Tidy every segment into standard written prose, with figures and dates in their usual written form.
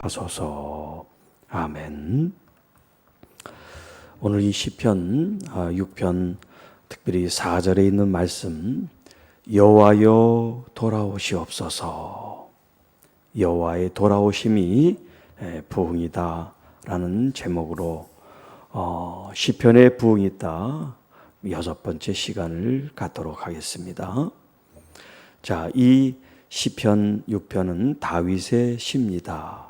하소서. 아멘. 오늘 이 시편 6편 특별히 4절에 있는 말씀, 여호와여 돌아오시옵소서. 여호와의 돌아오심이 부흥이다 라는 제목으로 시편의 부흥이 있다 6번째 시간을 갖도록 하겠습니다. 자, 이 시편 6편은 다윗의 시입니다.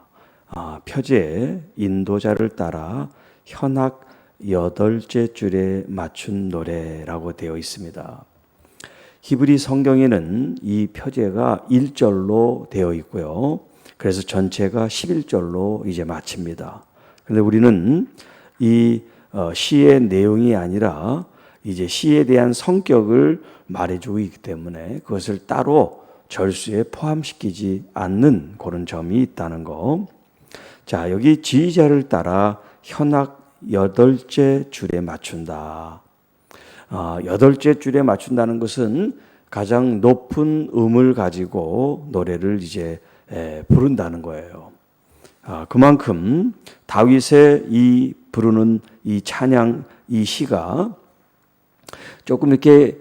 표제 인도자를 따라 현악 8째 줄에 맞춘 노래라고 되어 있습니다. 히브리 성경에는 이 표제가 1절로 되어 있고요. 그래서 전체가 11절로 이제 마칩니다. 그런데 우리는 이 시의 내용이 아니라 이제 시에 대한 성격을 말해주고 있기 때문에 그것을 따로 절수에 포함시키지 않는 그런 점이 있다는 거. 자, 여기 지휘자를 따라 현악 8째 줄에 맞춘다. 8째 줄에 맞춘다는 것은 가장 높은 음을 가지고 노래를 이제 부른다는 거예요. 그만큼 다윗의 이 부르는 이 찬양, 이 시가 조금 이렇게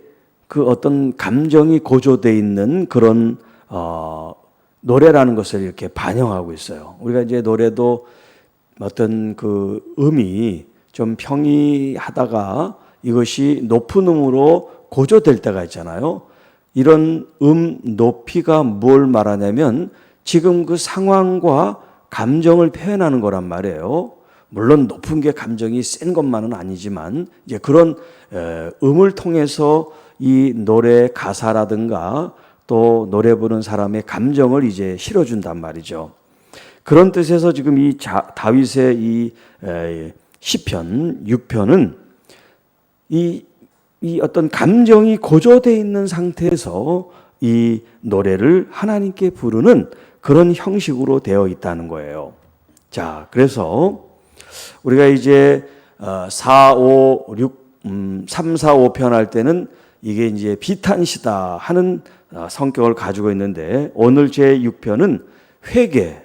그 어떤 감정이 고조되어 있는 그런 노래라는 것을 이렇게 반영하고 있어요. 우리가 이제 노래도 어떤 그 음이 좀 평이하다가 이것이 높은 음으로 고조될 때가 있잖아요. 이런 높이가 뭘 말하냐면 지금 그 상황과 감정을 표현하는 거란 말이에요. 물론 높은 게 감정이 센 것만은 아니지만 이제 그런 음을 통해서 이 노래 가사라든가 또 노래 부르는 사람의 감정을 이제 실어준단 말이죠. 그런 뜻에서 지금 이 다윗의 이 시편 6편은 이 어떤 감정이 고조되어 있는 상태에서 이 노래를 하나님께 부르는 그런 형식으로 되어 있다는 거예요. 자, 그래서 우리가 이제 3, 4, 5편 할 때는 이게 이제 비탄시다 하는 성격을 가지고 있는데 오늘 제 6편은 회개,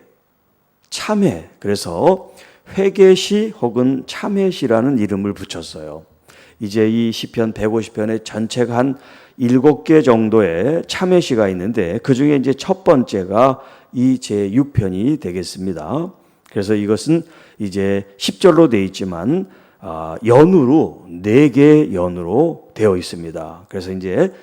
참회, 그래서 회개시 혹은 참회시라는 이름을 붙였어요. 이제 이 시편 150편의 전체가 한 7개 정도의 참회시가 있는데 그 중에 이제 첫 번째가 이 제 6편이 되겠습니다. 그래서 이것은 이제 10절로 되어 있지만 연으로 4개 연으로 되어 있습니다. 그래서 이제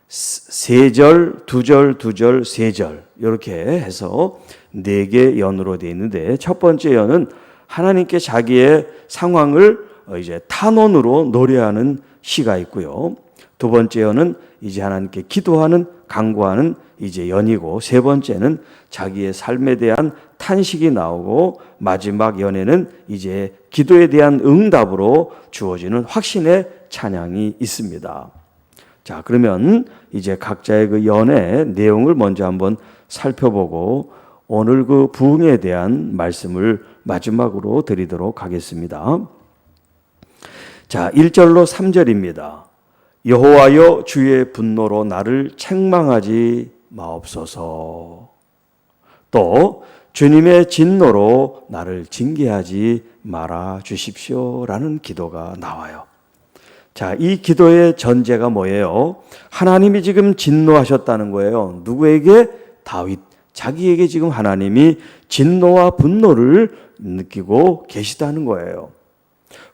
3절, 2절, 2절, 3절 이렇게 해서 4개 연으로 되어 있는데 첫 번째 연은 하나님께 자기의 상황을 이제 탄원으로 노래하는 시가 있고요. 두 번째 연은 이제 하나님께 기도하는, 간구하는 이제 연이고, 세 번째는 자기의 삶에 대한 탄식이 나오고, 마지막 연에는 이제 기도에 대한 응답으로 주어지는 확신의 찬양이 있습니다. 자, 그러면 이제 각자의 그 연의 내용을 먼저 한번 살펴보고 오늘 그 부흥에 대한 말씀을 마지막으로 드리도록 하겠습니다. 자, 1절로 3절입니다. 여호와여 주의 분노로 나를 책망하지 마옵소서. 또 주님의 진노로 나를 징계하지 말아 주십시오라는 기도가 나와요. 자, 이 기도의 전제가 뭐예요? 하나님이 지금 진노하셨다는 거예요. 누구에게? 다윗. 자기에게 지금 하나님이 진노와 분노를 느끼고 계시다는 거예요.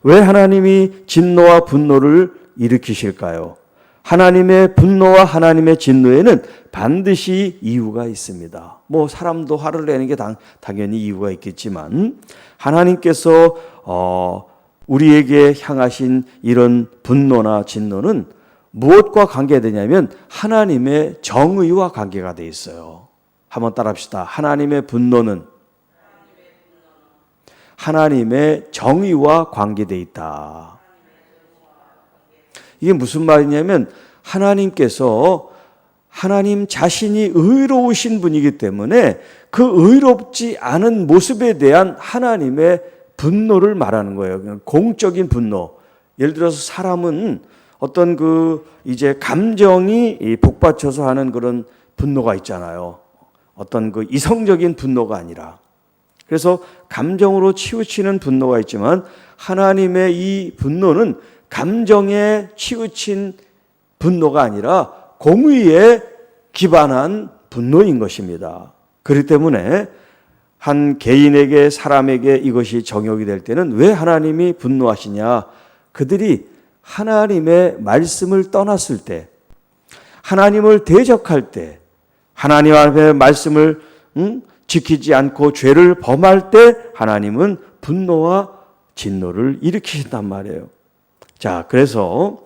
왜 하나님이 진노와 분노를 일으키실까요? 하나님의 분노와 하나님의 진노에는 반드시 이유가 있습니다. 뭐 사람도 화를 내는 게 당연히 이유가 있겠지만 하나님께서 우리에게 향하신 이런 분노나 진노는 무엇과 관계되냐면 하나님의 정의와 관계가 돼 있어요. 한번 따라합시다. 하나님의 분노는 하나님의 정의와 관계되어 있다. 이게 무슨 말이냐면 하나님께서 하나님 자신이 의로우신 분이기 때문에 그 의롭지 않은 모습에 대한 하나님의 분노를 말하는 거예요. 공적인 분노. 예를 들어서 사람은 어떤 그 이제 감정이 복받쳐서 하는 그런 분노가 있잖아요. 어떤 그 이성적인 분노가 아니라. 그래서 감정으로 치우치는 분노가 있지만 하나님의 이 분노는 감정에 치우친 분노가 아니라 공의에 기반한 분노인 것입니다. 그렇기 때문에 한 개인에게, 사람에게 이것이 적용이 될 때는 왜 하나님이 분노하시냐? 그들이 하나님의 말씀을 떠났을 때, 하나님을 대적할 때, 하나님 앞에 말씀을 지키지 않고 죄를 범할 때 하나님은 분노와 진노를 일으키신단 말이에요. 자, 그래서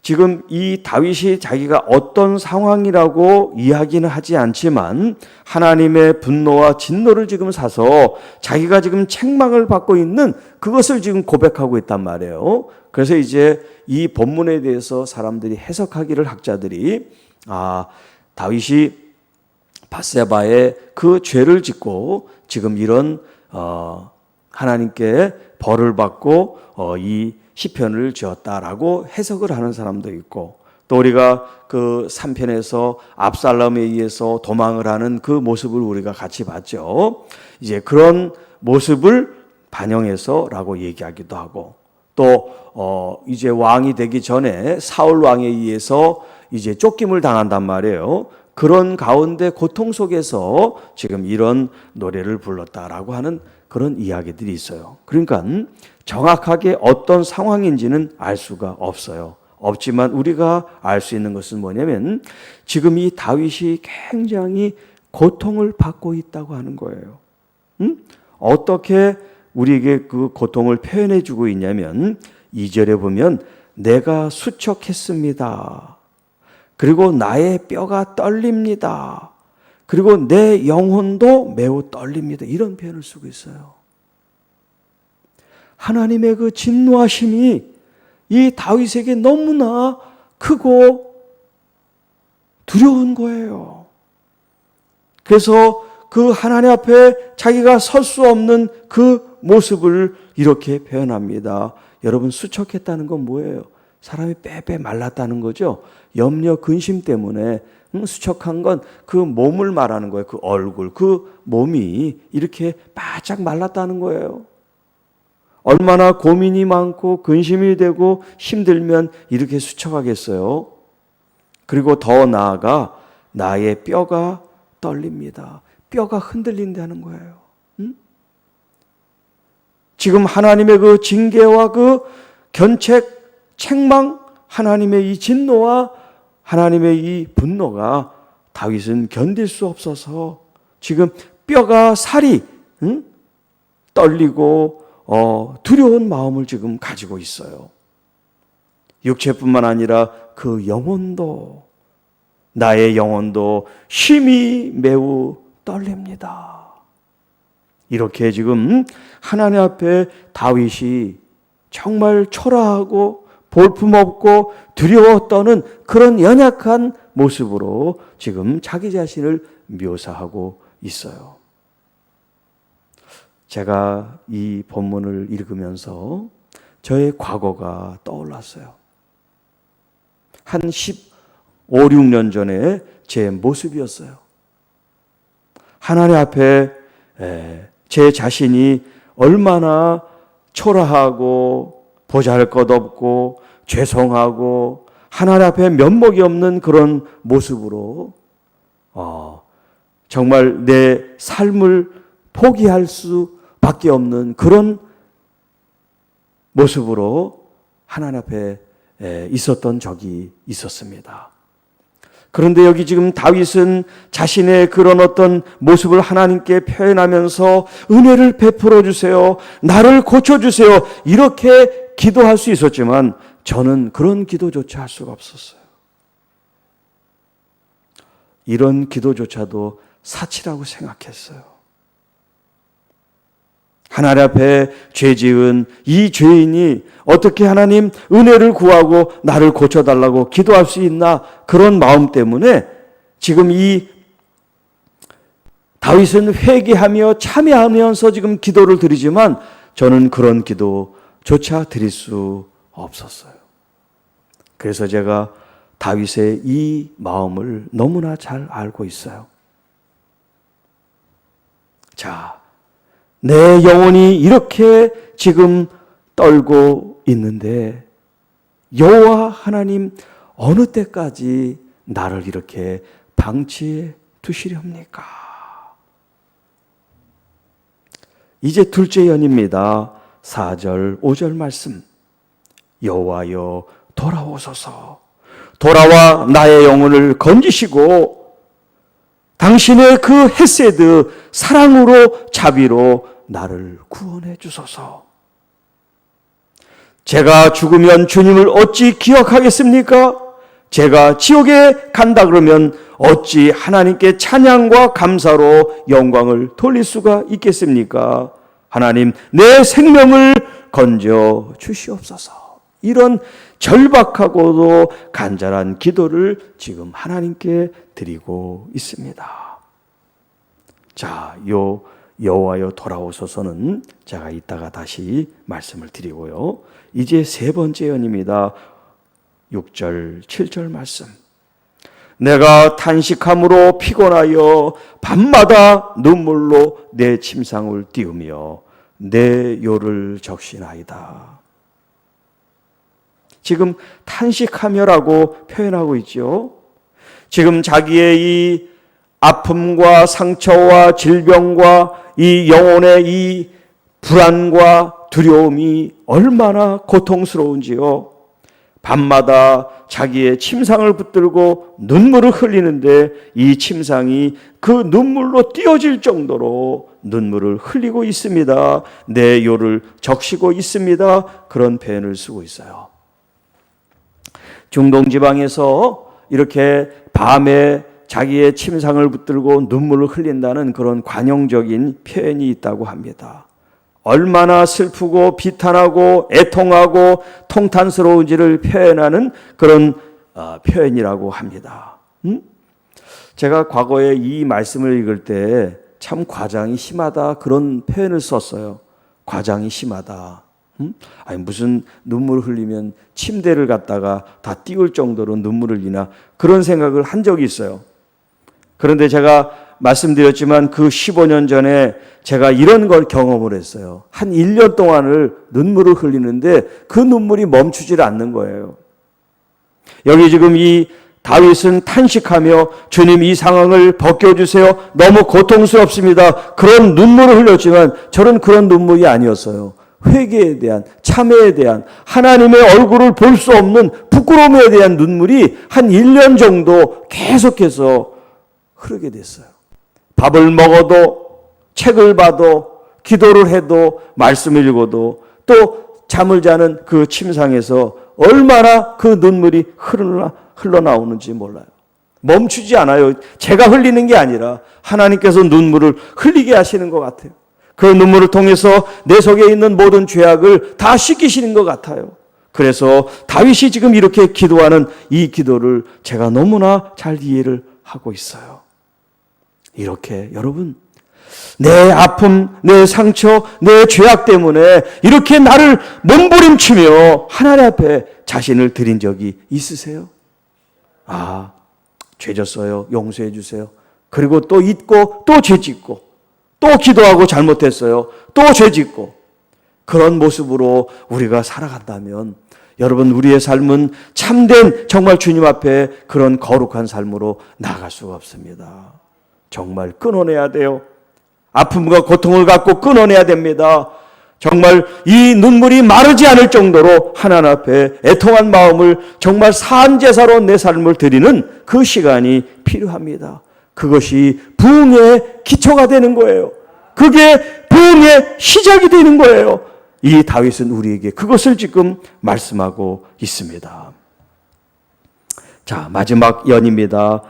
지금 이 다윗이 자기가 어떤 상황이라고 이야기는 하지 않지만 하나님의 분노와 진노를 지금 사서 자기가 지금 책망을 받고 있는 그것을 지금 고백하고 있단 말이에요. 그래서 이제 이 본문에 대해서 사람들이 해석하기를, 학자들이 다윗이 밧세바의 그 죄를 짓고 지금 이런 하나님께 벌을 받고 이 시편을 지었다라고 해석을 하는 사람도 있고, 또 우리가 그 3편에서 압살롬에 의해서 도망을 하는 그 모습을 우리가 같이 봤죠. 이제 그런 모습을 반영해서라고 얘기하기도 하고, 또 이제 왕이 되기 전에 사울 왕에 의해서 이제 쫓김을 당한단 말이에요. 그런 가운데 고통 속에서 지금 이런 노래를 불렀다라고 하는 그런 이야기들이 있어요. 그러니까 정확하게 어떤 상황인지는 알 수가 없어요. 없지만 우리가 알 수 있는 것은 뭐냐면 지금 이 다윗이 굉장히 고통을 받고 있다고 하는 거예요. 어떻게 우리에게 그 고통을 표현해 주고 있냐면 2절에 보면 내가 수척했습니다. 그리고 나의 뼈가 떨립니다. 그리고 내 영혼도 매우 떨립니다. 이런 표현을 쓰고 있어요. 하나님의 그 진노하심이 이 다윗에게 너무나 크고 두려운 거예요. 그래서 그 하나님 앞에 자기가 설 수 없는 그 모습을 이렇게 표현합니다. 여러분, 수척했다는 건 뭐예요? 사람이 빼빼 말랐다는 거죠. 염려, 근심 때문에 수척한 건 그 몸을 말하는 거예요. 그 얼굴, 그 몸이 이렇게 바짝 말랐다는 거예요. 얼마나 고민이 많고 근심이 되고 힘들면 이렇게 수척하겠어요. 그리고 더 나아가 나의 뼈가 떨립니다. 뼈가 흔들린다는 거예요. 지금 하나님의 그 징계와 그 견책, 책망, 하나님의 이 진노와 하나님의 이 분노가 다윗은 견딜 수 없어서 지금 뼈가 살이 떨리고 두려운 마음을 지금 가지고 있어요. 육체뿐만 아니라 그 영혼도, 나의 영혼도 심히 매우 떨립니다. 이렇게 지금 하나님 앞에 다윗이 정말 초라하고 볼품없고 두려워 떠는 그런 연약한 모습으로 지금 자기 자신을 묘사하고 있어요. 제가 이 본문을 읽으면서 저의 과거가 떠올랐어요. 한 15, 16년 전에 제 모습이었어요. 하나님 앞에 제 자신이 얼마나 초라하고 보잘것없고 죄송하고 하나님 앞에 면목이 없는 그런 모습으로 정말 내 삶을 포기할 수밖에 없는 그런 모습으로 하나님 앞에 있었던 적이 있었습니다. 그런데 여기 지금 다윗은 자신의 그런 어떤 모습을 하나님께 표현하면서 은혜를 베풀어 주세요. 나를 고쳐 주세요. 이렇게 기도할 수 있었지만 저는 그런 기도조차 할 수가 없었어요. 이런 기도조차도 사치라고 생각했어요. 하나님 앞에 죄 지은 이 죄인이 어떻게 하나님 은혜를 구하고 나를 고쳐달라고 기도할 수 있나, 그런 마음 때문에 지금 이 다윗은 회개하며 참여하면서 지금 기도를 드리지만 저는 그런 기도조차 드릴 수 없었어요. 그래서 제가 다윗의 이 마음을 너무나 잘 알고 있어요. 자, 내 영혼이 이렇게 지금 떨고 있는데 여호와 하나님 어느 때까지 나를 이렇게 방치해 두시렵니까? 이제 둘째 연입니다. 4절 5절 말씀. 여호와여 돌아오소서. 돌아와 나의 영혼을 건지시고 당신의 그 헤세드 사랑으로 자비로 나를 구원해 주소서. 제가 죽으면 주님을 어찌 기억하겠습니까? 제가 지옥에 간다 그러면 어찌 하나님께 찬양과 감사로 영광을 돌릴 수가 있겠습니까? 하나님, 내 생명을 건져 주시옵소서. 이런 절박하고도 간절한 기도를 지금 하나님께 드리고 있습니다. 자, 요 여호와여 돌아오소서는 제가 이따가 다시 말씀을 드리고요. 이제 세 번째 연입니다. 6절, 7절 말씀. 내가 탄식함으로 피곤하여 밤마다 눈물로 내 침상을 띄우며 내 요를 적시나이다. 지금 탄식하며라고 표현하고 있죠. 지금 자기의 이 아픔과 상처와 질병과 이 영혼의 이 불안과 두려움이 얼마나 고통스러운지요. 밤마다 자기의 침상을 붙들고 눈물을 흘리는데 이 침상이 그 눈물로 띄어질 정도로 눈물을 흘리고 있습니다. 내 요를 적시고 있습니다. 그런 표현을 쓰고 있어요. 중동 지방에서 이렇게 밤에 자기의 침상을 붙들고 눈물을 흘린다는 그런 관용적인 표현이 있다고 합니다. 얼마나 슬프고 비탄하고 애통하고 통탄스러운지를 표현하는 그런 표현이라고 합니다. 제가 과거에 이 말씀을 읽을 때 참 과장이 심하다 그런 표현을 썼어요. 과장이 심하다. 아니 무슨 눈물을 흘리면 침대를 갖다가 다 띄울 정도로 눈물을 흘리나 그런 생각을 한 적이 있어요. 그런데 제가 말씀드렸지만 그 15년 전에 제가 이런 걸 경험을 했어요. 한 1년 동안을 눈물을 흘리는데 그 눈물이 멈추질 않는 거예요. 여기 지금 이 다윗은 탄식하며 주님 이 상황을 벗겨주세요. 너무 고통스럽습니다. 그런 눈물을 흘렸지만 저는 그런 눈물이 아니었어요. 회개에 대한, 참회에 대한, 하나님의 얼굴을 볼 수 없는 부끄러움에 대한 눈물이 한 1년 정도 계속해서 흐르게 됐어요. 밥을 먹어도, 책을 봐도, 기도를 해도, 말씀을 읽어도, 또 잠을 자는 그 침상에서 얼마나 그 눈물이 흘러나오는지 몰라요. 멈추지 않아요. 제가 흘리는 게 아니라 하나님께서 눈물을 흘리게 하시는 것 같아요. 그 눈물을 통해서 내 속에 있는 모든 죄악을 다 씻기시는 것 같아요. 그래서 다윗이 지금 이렇게 기도하는 이 기도를 제가 너무나 잘 이해를 하고 있어요. 이렇게 여러분, 내 아픔, 내 상처, 내 죄악 때문에 이렇게 나를 몸부림치며 하나님 앞에 자신을 드린 적이 있으세요? 아, 죄 졌어요. 용서해 주세요. 그리고 또 잊고 또 죄 짓고 또 기도하고 잘못했어요. 또 죄 짓고 그런 모습으로 우리가 살아간다면 여러분 우리의 삶은 참된 정말 주님 앞에 그런 거룩한 삶으로 나아갈 수가 없습니다. 정말 끊어내야 돼요. 아픔과 고통을 갖고 끊어내야 됩니다. 정말 이 눈물이 마르지 않을 정도로 하나님 앞에 애통한 마음을 정말 산제사로 내 삶을 드리는 그 시간이 필요합니다. 그것이 부흥의 기초가 되는 거예요. 그게 부흥의 시작이 되는 거예요. 이 다윗은 우리에게 그것을 지금 말씀하고 있습니다. 자, 마지막 연입니다.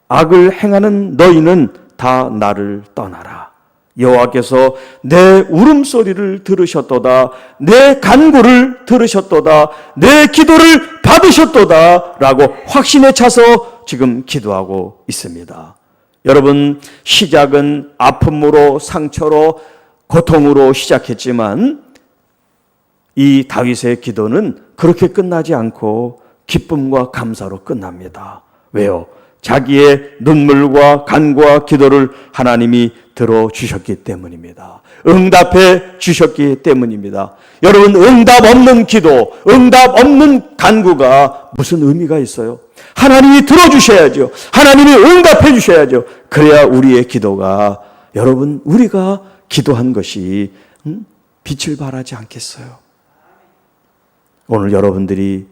악을 행하는 너희는 다 나를 떠나라. 여호와께서 내 울음소리를 들으셨도다. 내 간구를 들으셨도다. 내 기도를 받으셨도다. 라고 확신에 차서 지금 기도하고 있습니다. 여러분, 시작은 아픔으로 상처로 고통으로 시작했지만 이 다윗의 기도는 그렇게 끝나지 않고 기쁨과 감사로 끝납니다. 왜요? 자기의 눈물과 간구와 기도를 하나님이 들어주셨기 때문입니다. 응답해 주셨기 때문입니다. 여러분, 응답 없는 기도, 응답 없는 간구가 무슨 의미가 있어요? 하나님이 들어주셔야죠. 하나님이 응답해 주셔야죠. 그래야 우리의 기도가, 여러분, 우리가 기도한 것이 빛을 발하지 않겠어요? 오늘 여러분들이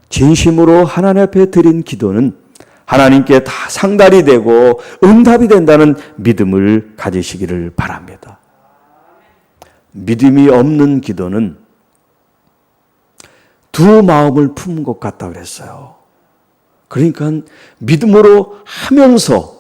진심으로 하나님 앞에 드린 기도는 하나님께 다 상달이 되고 응답이 된다는 믿음을 가지시기를 바랍니다. 믿음이 없는 기도는 두 마음을 품은 것 같다 그랬어요. 그러니까 믿음으로 하면서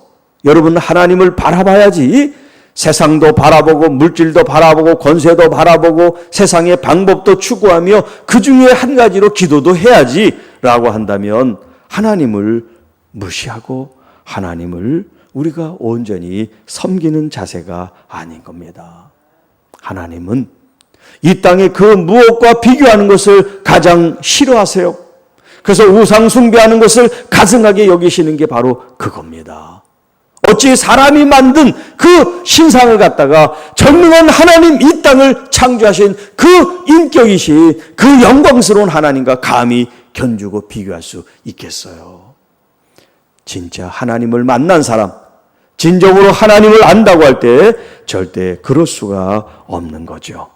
여러분 하나님을 바라봐야지, 세상도 바라보고 물질도 바라보고 권세도 바라보고 세상의 방법도 추구하며 그 중에 한 가지로 기도도 해야지 라고 한다면 하나님을 무시하고 하나님을 우리가 온전히 섬기는 자세가 아닌 겁니다. 하나님은 이 땅의 그 무엇과 비교하는 것을 가장 싫어하세요. 그래서 우상 숭배하는 것을 가증하게 여기시는 게 바로 그겁니다. 어찌 사람이 만든 그 신상을 갖다가 전능한 하나님, 이 땅을 창조하신 그 인격이신 그 영광스러운 하나님과 감히 견주고 비교할 수 있겠어요? 진짜 하나님을 만난 사람, 진정으로 하나님을 안다고 할 때 절대 그럴 수가 없는 거죠.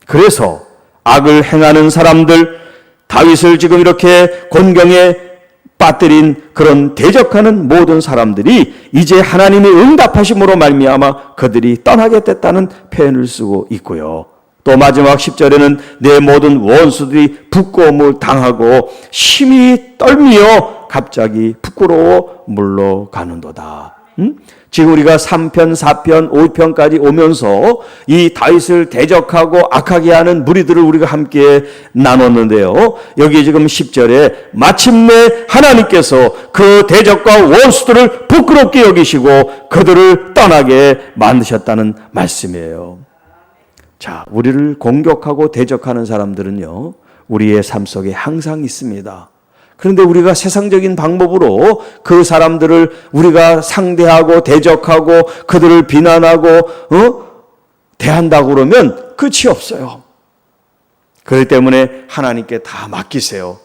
그래서 악을 행하는 사람들, 다윗을 지금 이렇게 곤경에 빠뜨린 그런 대적하는 모든 사람들이 이제 하나님이 응답하심으로 말미암아 그들이 떠나게 됐다는 표현을 쓰고 있고요. 또 마지막 10절에는 내 모든 원수들이 부끄러움을 당하고 심히 떨미어 갑자기 부끄러워 물러가는도다. 지금 우리가 3편, 4편, 5편까지 오면서 이 다윗을 대적하고 악하게 하는 무리들을 우리가 함께 나눴는데요. 여기 지금 10절에 마침내 하나님께서 그 대적과 원수들을 부끄럽게 여기시고 그들을 떠나게 만드셨다는 말씀이에요. 자, 우리를 공격하고 대적하는 사람들은요, 우리의 삶 속에 항상 있습니다. 그런데 우리가 세상적인 방법으로 그 사람들을 우리가 상대하고 대적하고 그들을 비난하고 대한다고 그러면 끝이 없어요. 그렇기 때문에 하나님께 다 맡기세요.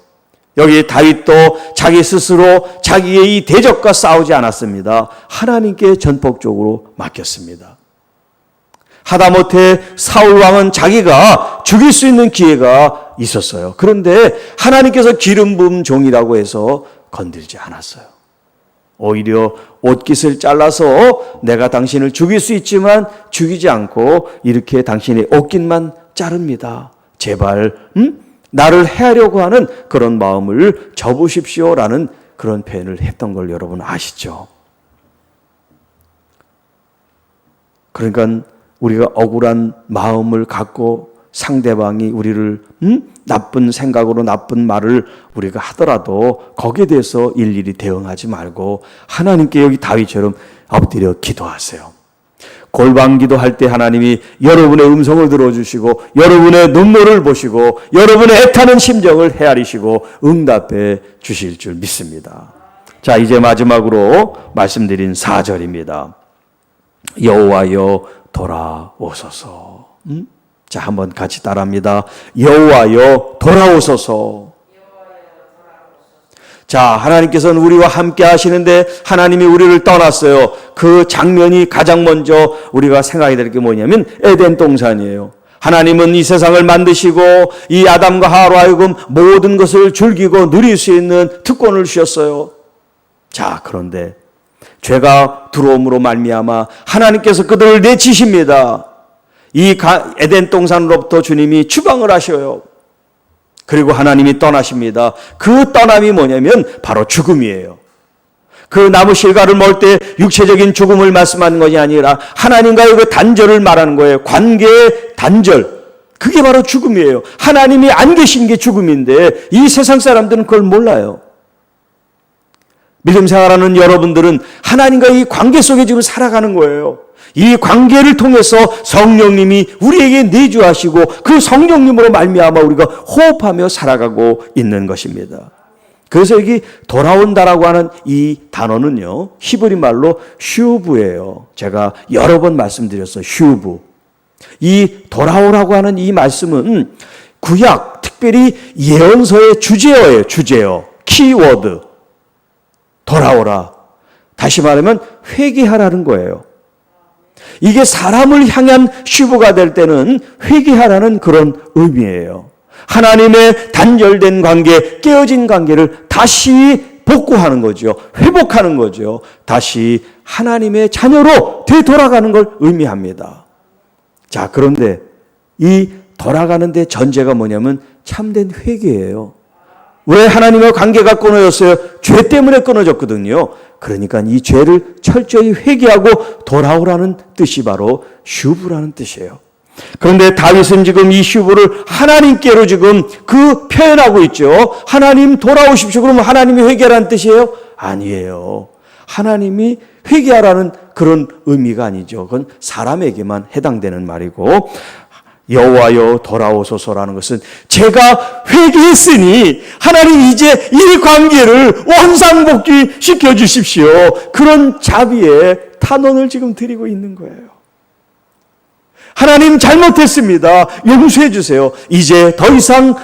여기 다윗도 자기 스스로 자기의 이 대적과 싸우지 않았습니다. 하나님께 전폭적으로 맡겼습니다. 하다못해 사울 왕은 자기가 죽일 수 있는 기회가 있었어요. 그런데 하나님께서 기름 부은 종이라고 해서 건들지 않았어요. 오히려 옷깃을 잘라서 내가 당신을 죽일 수 있지만 죽이지 않고 이렇게 당신의 옷깃만 자릅니다. 제발 나를 해하려고 하는 그런 마음을 접으십시오라는 그런 표현을 했던 걸 여러분 아시죠? 그러니까 우리가 억울한 마음을 갖고 상대방이 우리를 나쁜 생각으로 나쁜 말을 우리가 하더라도 거기에 대해서 일일이 대응하지 말고 하나님께 여기 다윗처럼 엎드려 기도하세요. 골방기도 할 때 하나님이 여러분의 음성을 들어주시고 여러분의 눈물을 보시고 여러분의 애타는 심정을 헤아리시고 응답해 주실 줄 믿습니다. 자, 이제 마지막으로 말씀드린 4절입니다. 여호와여 돌아오소서. 자, 한번 같이 따라합니다. 여호와여 돌아오소서. 자, 하나님께서는 우리와 함께 하시는데 하나님이 우리를 떠났어요. 그 장면이 가장 먼저 우리가 생각해야 될 게 뭐냐면 에덴 동산이에요. 하나님은 이 세상을 만드시고 이 아담과 하와로 하여금 모든 것을 즐기고 누릴 수 있는 특권을 주셨어요. 자, 그런데 죄가 들어옴으로 말미암아 하나님께서 그들을 내치십니다. 이 에덴 동산으로부터 주님이 추방을 하셔요. 그리고 하나님이 떠나십니다. 그 떠남이 뭐냐면 바로 죽음이에요. 그 나무 실과를 먹을 때 육체적인 죽음을 말씀하는 것이 아니라 하나님과의 그 단절을 말하는 거예요. 관계의 단절. 그게 바로 죽음이에요. 하나님이 안 계신 게 죽음인데 이 세상 사람들은 그걸 몰라요. 믿음 생활하는 여러분들은 하나님과 이 관계 속에 지금 살아가는 거예요. 이 관계를 통해서 성령님이 우리에게 내주하시고 그 성령님으로 말미암아 우리가 호흡하며 살아가고 있는 것입니다. 그래서 여기 돌아온다라고 하는 이 단어는요, 히브리 말로 슈브예요. 제가 여러 번 말씀드렸어요. 슈브. 이 돌아오라고 하는 이 말씀은 구약, 특별히 예언서의 주제어예요. 주제어. 키워드. 돌아오라. 다시 말하면 회개하라는 거예요. 이게 사람을 향한 슈브가 될 때는 회개하라는 그런 의미예요. 하나님의 단절된 관계, 깨어진 관계를 다시 복구하는 거죠. 회복하는 거죠. 다시 하나님의 자녀로 되돌아가는 걸 의미합니다. 자, 그런데 이 돌아가는데 전제가 뭐냐면 참된 회개예요. 왜 하나님과 관계가 끊어졌어요? 죄 때문에 끊어졌거든요. 그러니까 이 죄를 철저히 회개하고 돌아오라는 뜻이 바로 슈브라는 뜻이에요. 그런데 다윗은 지금 이 슈브를 하나님께로 지금 그 표현하고 있죠. 하나님 돌아오십시오. 그러면 하나님이 회개하라는 뜻이에요? 아니에요. 하나님이 회개하라는 그런 의미가 아니죠. 그건 사람에게만 해당되는 말이고, 여호와여 돌아오소서라는 것은 제가 회개했으니 하나님 이제 이 관계를 원상복귀 시켜주십시오. 그런 자비의 탄원을 지금 드리고 있는 거예요. 하나님 잘못했습니다. 용서해 주세요. 이제 더 이상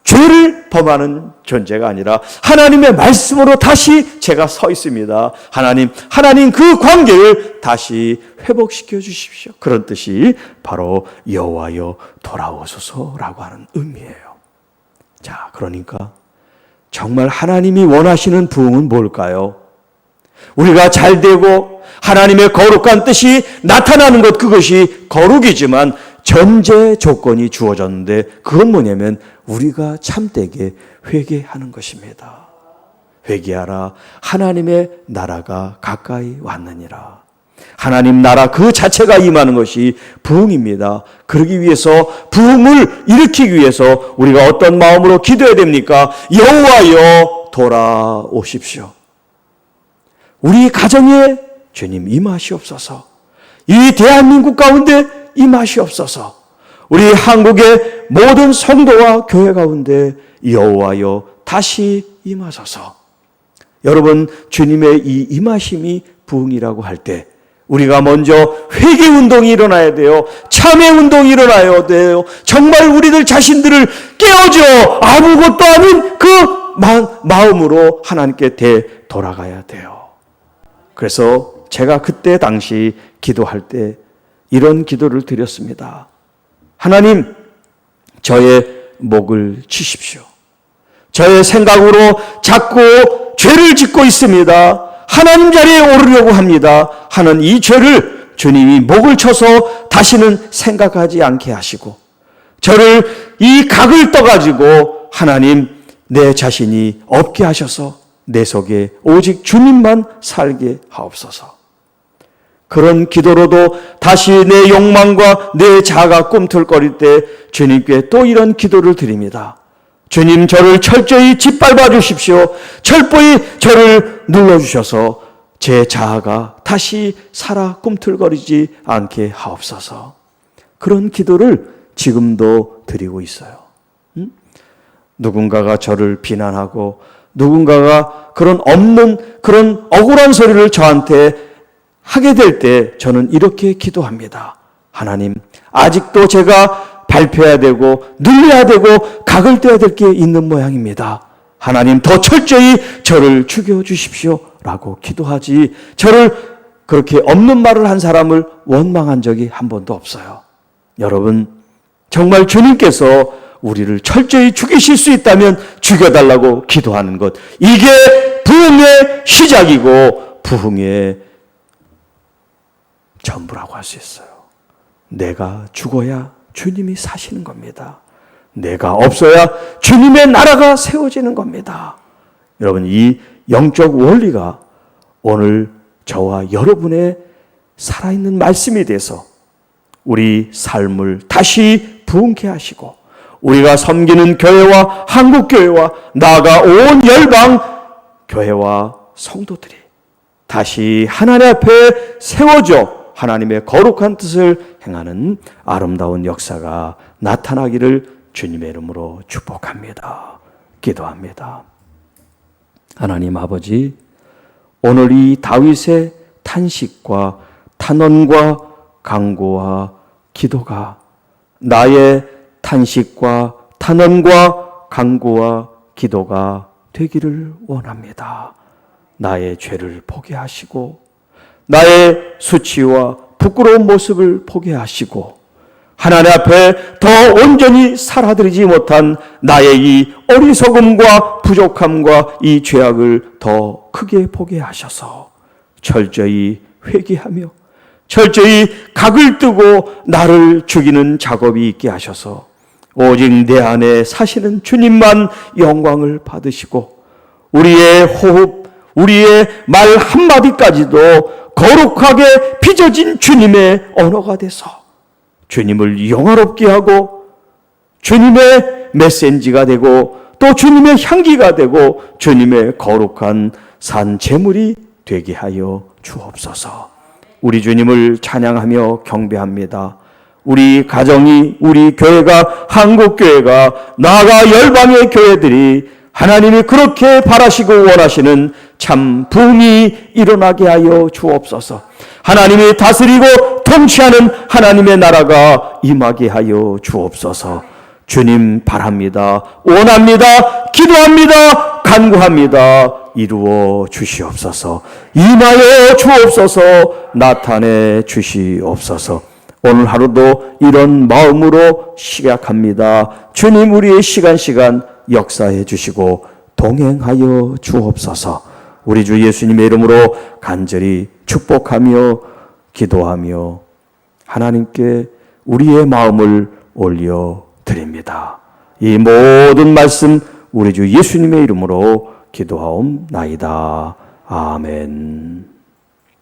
죄를 범하는 존재가 아니라 하나님의 말씀으로 다시 제가 서 있습니다. 하나님 그 관계를 다시 회복시켜 주십시오. 그런 뜻이 바로 여호와여 돌아오소서라고 하는 의미예요. 자, 그러니까 정말 하나님이 원하시는 부흥은 뭘까요? 우리가 잘 되고 하나님의 거룩한 뜻이 나타나는 것, 그것이 거룩이지만 전제 조건이 주어졌는데 그건 뭐냐면 우리가 참되게 회개하는 것입니다. 회개하라. 하나님의 나라가 가까이 왔느니라. 하나님 나라 그 자체가 임하는 것이 부흥입니다. 그러기 위해서, 부흥을 일으키기 위해서 우리가 어떤 마음으로 기도해야 됩니까? 여호와여 돌아오십시오. 우리 가정에 주님 임하시옵소서. 이 대한민국 가운데 임하시옵소서. 우리 한국의 모든 성도와 교회 가운데 여호와여 다시 임하소서. 여러분, 주님의 이 임하심이 부흥이라고 할 때 우리가 먼저 회개 운동이 일어나야 돼요. 참회 운동이 일어나야 돼요. 정말 우리들 자신들을 깨어져 아무것도 아닌 그 마음으로 하나님께 되돌아가야 돼요. 그래서 제가 그때 당시 기도할 때 이런 기도를 드렸습니다. 하나님, 저의 목을 치십시오. 저의 생각으로 자꾸 죄를 짓고 있습니다. 하나님 자리에 오르려고 합니다. 하는 이 죄를 주님이 목을 쳐서 다시는 생각하지 않게 하시고, 저를 이 각을 떠가지고 하나님 내 자신이 없게 하셔서 내 속에 오직 주님만 살게 하옵소서. 그런 기도로도 다시 내 욕망과 내 자아가 꿈틀거릴 때 주님께 또 이런 기도를 드립니다. 주님, 저를 철저히 짓밟아 주십시오. 철저히 저를 눌러주셔서 제 자아가 다시 살아 꿈틀거리지 않게 하옵소서. 그런 기도를 지금도 드리고 있어요. 누군가가 저를 비난하고 누군가가 그런 없는 그런 억울한 소리를 저한테 하게 될 때 저는 이렇게 기도합니다. 하나님, 아직도 제가 발표해야 되고 눌려야 되고 각을 떼야 될 게 있는 모양입니다. 하나님, 더 철저히 저를 죽여주십시오 라고 기도하지, 저를 그렇게 없는 말을 한 사람을 원망한 적이 한 번도 없어요. 여러분, 정말 주님께서 우리를 철저히 죽이실 수 있다면 죽여달라고 기도하는 것, 이게 부흥의 시작이고 부흥의 전부라고 할 수 있어요. 내가 죽어야 주님이 사시는 겁니다. 내가 없어야 주님의 나라가 세워지는 겁니다. 여러분, 이 영적 원리가 오늘 저와 여러분의 살아있는 말씀이 돼서 우리 삶을 다시 부흥케 하시고, 우리가 섬기는 교회와 한국교회와 나아가 온 열방 교회와 성도들이 다시 하나님 앞에 세워져 하나님의 거룩한 뜻을 행하는 아름다운 역사가 나타나기를 주님의 이름으로 축복합니다. 기도합니다. 하나님 아버지, 오늘 이 다윗의 탄식과 탄원과 간구와 기도가 나의 탄식과 탄원과 간구와 기도가 되기를 원합니다. 나의 죄를 포기하시고 나의 수치와 부끄러운 모습을 포기하시고 하나님 앞에 더 온전히 살아드리지 못한 나의 이 어리석음과 부족함과 이 죄악을 더 크게 보게 하셔서 철저히 회개하며 철저히 각을 뜨고 나를 죽이는 작업이 있게 하셔서 오직 내 안에 사시는 주님만 영광을 받으시고 우리의 호흡, 우리의 말 한마디까지도 거룩하게 빚어진 주님의 언어가 돼서 주님을 영화롭게 하고 주님의 메시지가 되고 또 주님의 향기가 되고 주님의 거룩한 산 제물이 되게 하여 주옵소서. 우리 주님을 찬양하며 경배합니다. 우리 가정이, 우리 교회가, 한국교회가, 나아가 열방의 교회들이 하나님이 그렇게 바라시고 원하시는 참 부흥이 일어나게 하여 주옵소서. 하나님이 다스리고 통치하는 하나님의 나라가 임하게 하여 주옵소서. 주님 바랍니다. 원합니다. 기도합니다. 간구합니다. 이루어 주시옵소서. 임하여 주옵소서. 나타내 주시옵소서. 오늘 하루도 이런 마음으로 시작합니다. 주님 우리의 시간 역사해 주시고 동행하여 주옵소서. 우리 주 예수님의 이름으로 간절히 축복하며 기도하며 하나님께 우리의 마음을 올려 드립니다. 이 모든 말씀 우리 주 예수님의 이름으로 기도하옵나이다. 아멘.